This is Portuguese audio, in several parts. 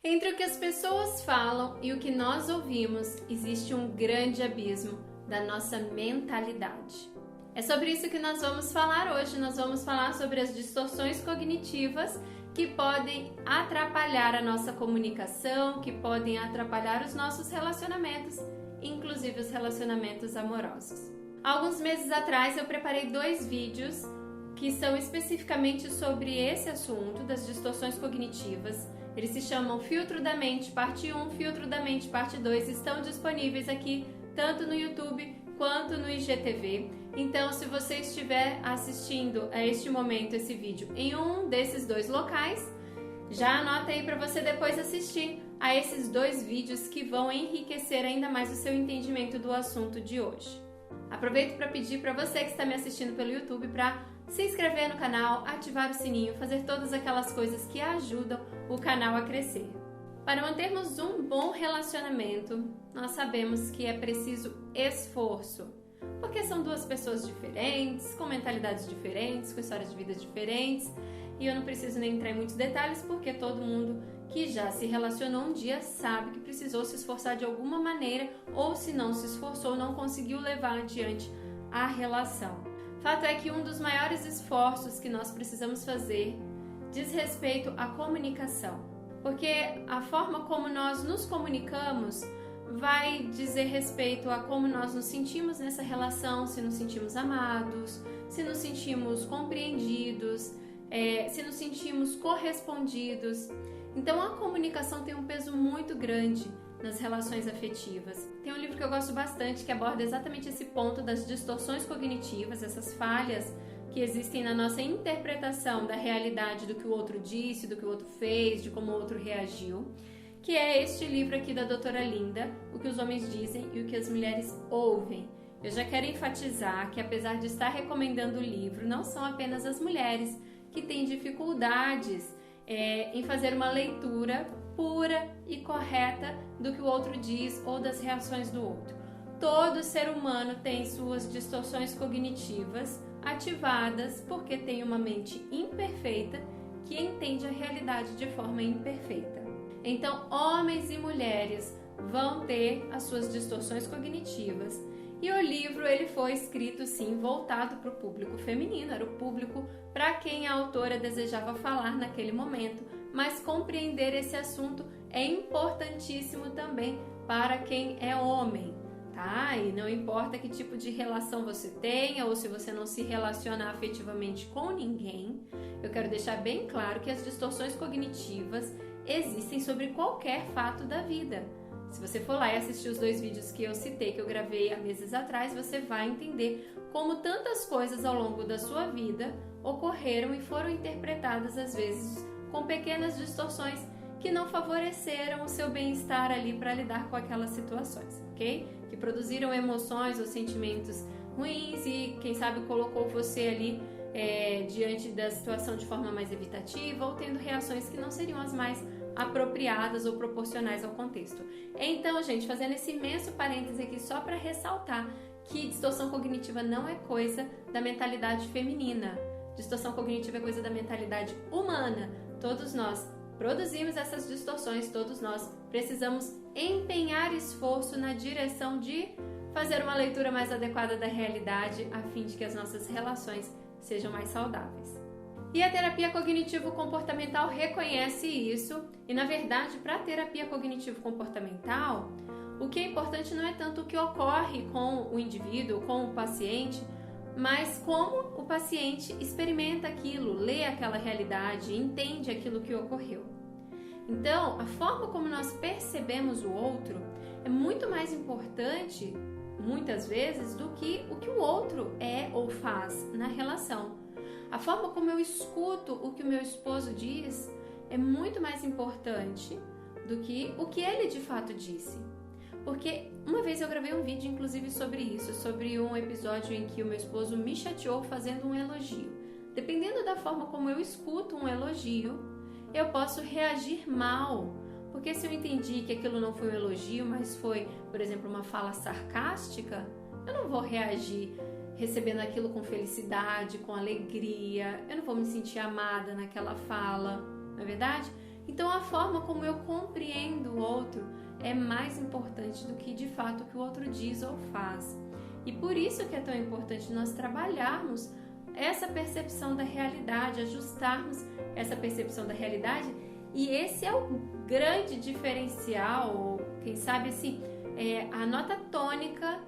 Entre o que as pessoas falam e o que nós ouvimos, existe um grande abismo da nossa mentalidade. É sobre isso que nós vamos falar hoje. Nós vamos falar sobre as distorções cognitivas que podem atrapalhar a nossa comunicação, que podem atrapalhar os nossos relacionamentos, inclusive os relacionamentos amorosos. Há alguns meses atrás eu preparei 2 vídeos que são especificamente sobre esse assunto das distorções cognitivas. Eles se chamam Filtro da Mente, parte 1, Filtro da Mente, parte 2. Estão disponíveis aqui, tanto no YouTube quanto no IGTV. Então, se você estiver assistindo a este momento esse vídeo em um desses 2 locais, já anota aí para você depois assistir a esses 2 vídeos que vão enriquecer ainda mais o seu entendimento do assunto de hoje. Aproveito para pedir para você que está me assistindo pelo YouTube para se inscrever no canal, ativar o sininho, fazer todas aquelas coisas que ajudam o canal a crescer. Para mantermos um bom relacionamento, nós sabemos que é preciso esforço, porque são 2 pessoas diferentes, com mentalidades diferentes, com histórias de vida diferentes, e eu não preciso nem entrar em muitos detalhes, porque todo mundo que já se relacionou um dia sabe que precisou se esforçar de alguma maneira, ou se não se esforçou, não conseguiu levar adiante a relação. Fato é que um dos maiores esforços que nós precisamos fazer diz respeito à comunicação, porque a forma como nós nos comunicamos vai dizer respeito a como nós nos sentimos nessa relação, se nos sentimos amados, se nos sentimos compreendidos, se nos sentimos correspondidos. Então a comunicação tem um peso muito grande nas relações afetivas. Tem um livro que eu gosto bastante que aborda exatamente esse ponto das distorções cognitivas, essas falhas que existem na nossa interpretação da realidade do que o outro disse, do que o outro fez, de como o outro reagiu, que é este livro aqui da doutora Linda, O que os homens dizem e o que as mulheres ouvem. Eu já quero enfatizar que, apesar de estar recomendando o livro, não são apenas as mulheres que têm dificuldades em fazer uma leitura pura e correta do que o outro diz ou das reações do outro. Todo ser humano tem suas distorções cognitivas ativadas porque tem uma mente imperfeita que entende a realidade de forma imperfeita. Então, homens e mulheres vão ter as suas distorções cognitivas. E o livro ele foi escrito sim voltado para o público feminino, era o público para quem a autora desejava falar naquele momento, mas compreender esse assunto é importantíssimo também para quem é homem, tá? E não importa que tipo de relação você tenha ou se você não se relaciona afetivamente com ninguém, eu quero deixar bem claro que as distorções cognitivas existem sobre qualquer fato da vida. Se você for lá e assistir os 2 vídeos que eu citei, que eu gravei há meses atrás, você vai entender como tantas coisas ao longo da sua vida ocorreram e foram interpretadas às vezes com pequenas distorções que não favoreceram o seu bem-estar ali para lidar com aquelas situações, ok? Que produziram emoções ou sentimentos ruins e, quem sabe, colocou você ali diante da situação de forma mais evitativa ou tendo reações que não seriam as mais apropriadas ou proporcionais ao contexto. Então, gente, fazendo esse imenso parêntese aqui só para ressaltar que distorção cognitiva não é coisa da mentalidade feminina. Distorção cognitiva é coisa da mentalidade humana. Todos nós produzimos essas distorções, todos nós precisamos empenhar esforço na direção de fazer uma leitura mais adequada da realidade a fim de que as nossas relações sejam mais saudáveis. E a terapia cognitivo-comportamental reconhece isso e, na verdade, para a terapia cognitivo-comportamental, o que é importante não é tanto o que ocorre com o indivíduo, com o paciente, mas como o paciente experimenta aquilo, lê aquela realidade, entende aquilo que ocorreu. Então, a forma como nós percebemos o outro é muito mais importante, muitas vezes, do que o outro é ou faz na relação. A forma como eu escuto o que o meu esposo diz é muito mais importante do que o que ele de fato disse. Porque uma vez eu gravei um vídeo, inclusive, sobre isso, sobre um episódio em que o meu esposo me chateou fazendo um elogio. Dependendo da forma como eu escuto um elogio, eu posso reagir mal. Porque se eu entendi que aquilo não foi um elogio, mas foi, por exemplo, uma fala sarcástica, eu não vou reagir recebendo aquilo com felicidade, com alegria, eu não vou me sentir amada naquela fala, não é verdade? Então a forma como eu compreendo o outro é mais importante do que de fato o que o outro diz ou faz. E por isso que é tão importante nós trabalharmos essa percepção da realidade, ajustarmos essa percepção da realidade. E esse é o grande diferencial, ou quem sabe assim, a nota tônica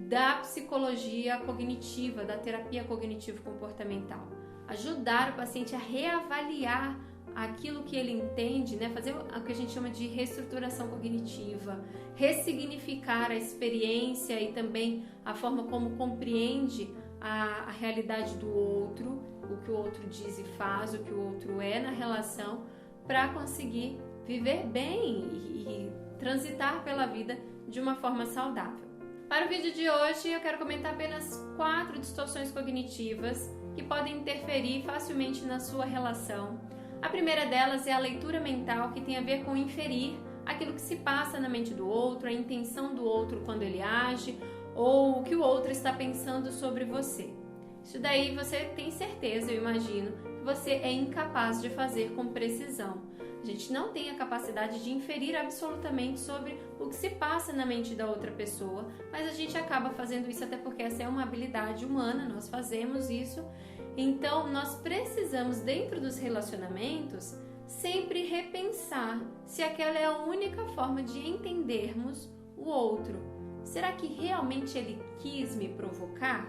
da psicologia cognitiva, da terapia cognitivo-comportamental. Ajudar o paciente a reavaliar aquilo que ele entende, né? Fazer o que a gente chama de reestruturação cognitiva, ressignificar a experiência e também a forma como compreende a realidade do outro, o que o outro diz e faz, o que o outro é na relação, para conseguir viver bem e transitar pela vida de uma forma saudável. Para o vídeo de hoje, eu quero comentar apenas 4 distorções cognitivas que podem interferir facilmente na sua relação. A primeira delas é a leitura mental, que tem a ver com inferir aquilo que se passa na mente do outro, a intenção do outro quando ele age, ou o que o outro está pensando sobre você. Isso daí você tem certeza, eu imagino, que você é incapaz de fazer com precisão. A gente não tem a capacidade de inferir absolutamente sobre o que se passa na mente da outra pessoa, mas a gente acaba fazendo isso até porque essa é uma habilidade humana, nós fazemos isso. Então, nós precisamos, dentro dos relacionamentos, sempre repensar se aquela é a única forma de entendermos o outro. Será que realmente ele quis me provocar?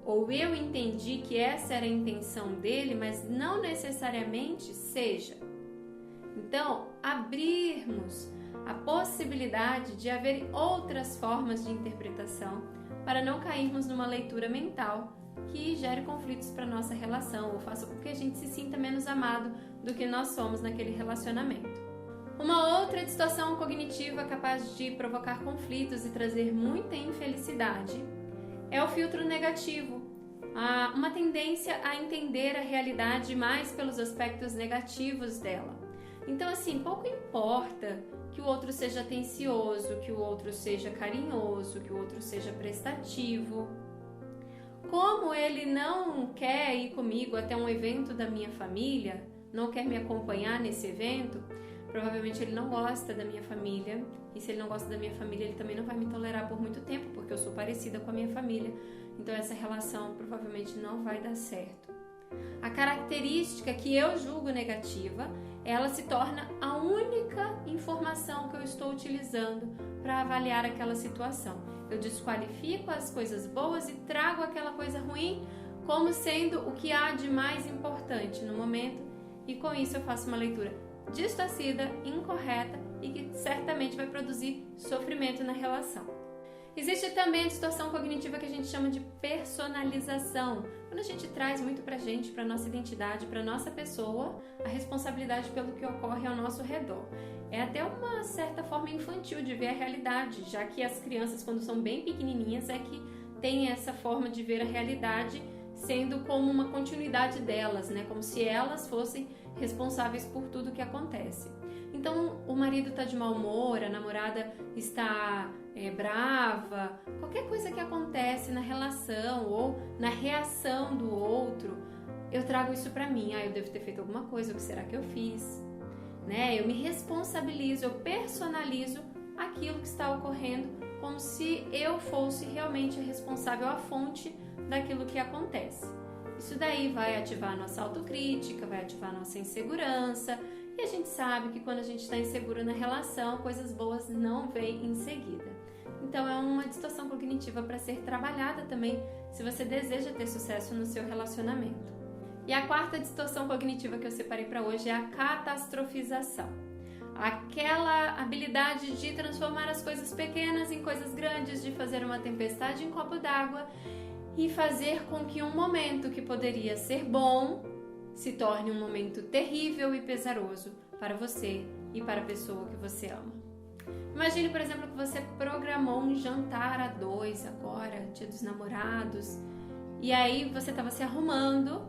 Ou eu entendi que essa era a intenção dele, mas não necessariamente seja? Então, abrirmos a possibilidade de haver outras formas de interpretação para não cairmos numa leitura mental que gere conflitos para nossa relação ou faça com que a gente se sinta menos amado do que nós somos naquele relacionamento. Uma outra distorção cognitiva capaz de provocar conflitos e trazer muita infelicidade é o filtro negativo, uma tendência a entender a realidade mais pelos aspectos negativos dela. Então, assim, pouco importa que o outro seja atencioso, que o outro seja carinhoso, que o outro seja prestativo. Como ele não quer ir comigo até um evento da minha família, não quer me acompanhar nesse evento, provavelmente ele não gosta da minha família. E se ele não gosta da minha família, ele também não vai me tolerar por muito tempo, porque eu sou parecida com a minha família. Então essa relação provavelmente não vai dar certo. A característica que eu julgo negativa, ela se torna a única informação que eu estou utilizando para avaliar aquela situação. Eu desqualifico as coisas boas e trago aquela coisa ruim como sendo o que há de mais importante no momento, e com isso eu faço uma leitura distorcida, incorreta e que certamente vai produzir sofrimento na relação. Existe também a distorção cognitiva que a gente chama de personalização, quando a gente traz muito pra gente, pra nossa identidade, pra nossa pessoa, a responsabilidade pelo que ocorre ao nosso redor. É até uma certa forma infantil de ver a realidade, já que as crianças, quando são bem pequenininhas, é que têm essa forma de ver a realidade sendo como uma continuidade delas, né? Como se elas fossem responsáveis por tudo que acontece. Então, o marido está de mau humor, a namorada está brava, qualquer coisa que acontece na relação ou na reação do outro, eu trago isso para mim. Eu devo ter feito alguma coisa, o que será que eu fiz? Né? Eu me responsabilizo, eu personalizo aquilo que está ocorrendo como se eu fosse realmente a responsável, a fonte daquilo que acontece. Isso daí vai ativar a nossa autocrítica, vai ativar a nossa insegurança, e a gente sabe que quando a gente está inseguro na relação, coisas boas não vêm em seguida. Então é uma distorção cognitiva para ser trabalhada também, se você deseja ter sucesso no seu relacionamento. E a quarta distorção cognitiva que eu separei para hoje é a catastrofização. Aquela habilidade de transformar as coisas pequenas em coisas grandes, de fazer uma tempestade em copo d'água e fazer com que um momento que poderia ser bom se torne um momento terrível e pesaroso para você e para a pessoa que você ama. Imagine, por exemplo, que você programou um jantar a dois agora, Dia dos Namorados, e aí você estava se arrumando,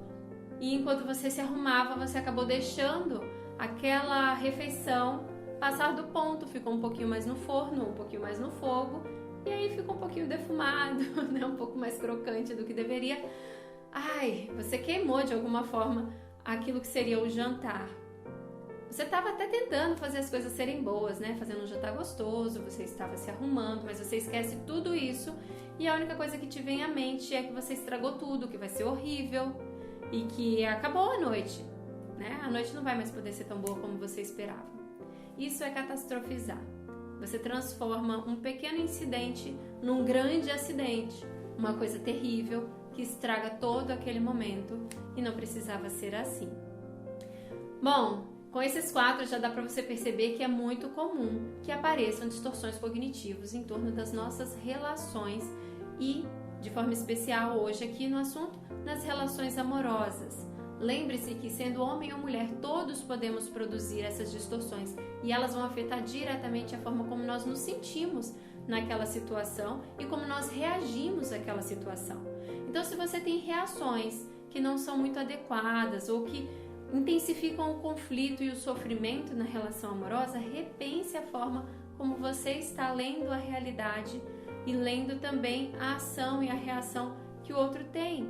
e enquanto você se arrumava, você acabou deixando aquela refeição passar do ponto, ficou um pouquinho mais no forno, um pouquinho mais no fogo, e aí ficou um pouquinho defumado, né? Um pouco mais crocante do que deveria. Você queimou de alguma forma aquilo que seria o jantar. Você estava até tentando fazer as coisas serem boas, né? Fazendo um jantar gostoso, você estava se arrumando, mas você esquece tudo isso e a única coisa que te vem à mente é que você estragou tudo, que vai ser horrível e que acabou a noite, né? A noite não vai mais poder ser tão boa como você esperava. Isso é catastrofizar. Você transforma um pequeno incidente num grande acidente, uma coisa terrível que estraga todo aquele momento e não precisava ser assim. Bom, com esses 4 já dá para você perceber que é muito comum que apareçam distorções cognitivas em torno das nossas relações e, de forma especial hoje aqui no assunto, nas relações amorosas. Lembre-se que, sendo homem ou mulher, todos podemos produzir essas distorções e elas vão afetar diretamente a forma como nós nos sentimos naquela situação e como nós reagimos àquela situação. Então, se você tem reações que não são muito adequadas ou que intensificam o conflito e o sofrimento na relação amorosa, repense a forma como você está lendo a realidade e lendo também a ação e a reação que o outro tem.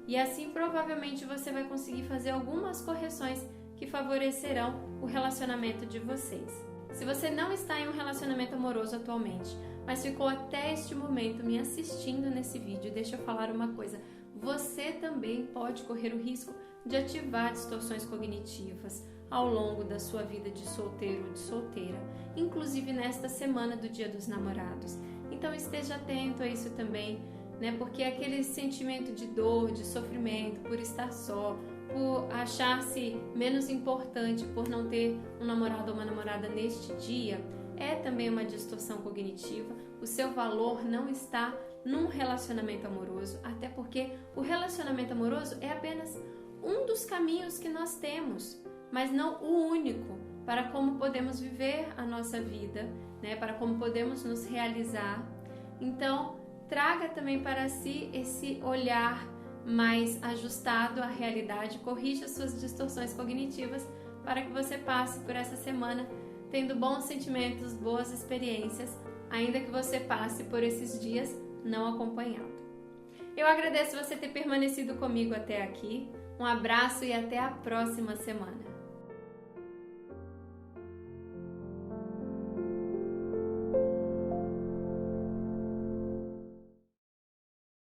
E assim provavelmente você vai conseguir fazer algumas correções que favorecerão o relacionamento de vocês. Se você não está em um relacionamento amoroso atualmente, mas ficou até este momento me assistindo nesse vídeo, deixa eu falar uma coisa. Você também pode correr o risco de ativar distorções cognitivas ao longo da sua vida de solteiro ou de solteira, inclusive nesta semana do Dia dos Namorados. Então esteja atento a isso também, né? Porque aquele sentimento de dor, de sofrimento por estar só, por achar-se menos importante por não ter um namorado ou uma namorada neste dia, é também uma distorção cognitiva. O seu valor não está num relacionamento amoroso, até porque o relacionamento amoroso é apenas um dos caminhos que nós temos, mas não o único para como podemos viver a nossa vida, né? Para como podemos nos realizar. Então, traga também para si esse olhar mais ajustado à realidade, corrija suas distorções cognitivas para que você passe por essa semana tendo bons sentimentos, boas experiências, ainda que você passe por esses dias não acompanhado. Eu agradeço você ter permanecido comigo até aqui. Um abraço e até a próxima semana.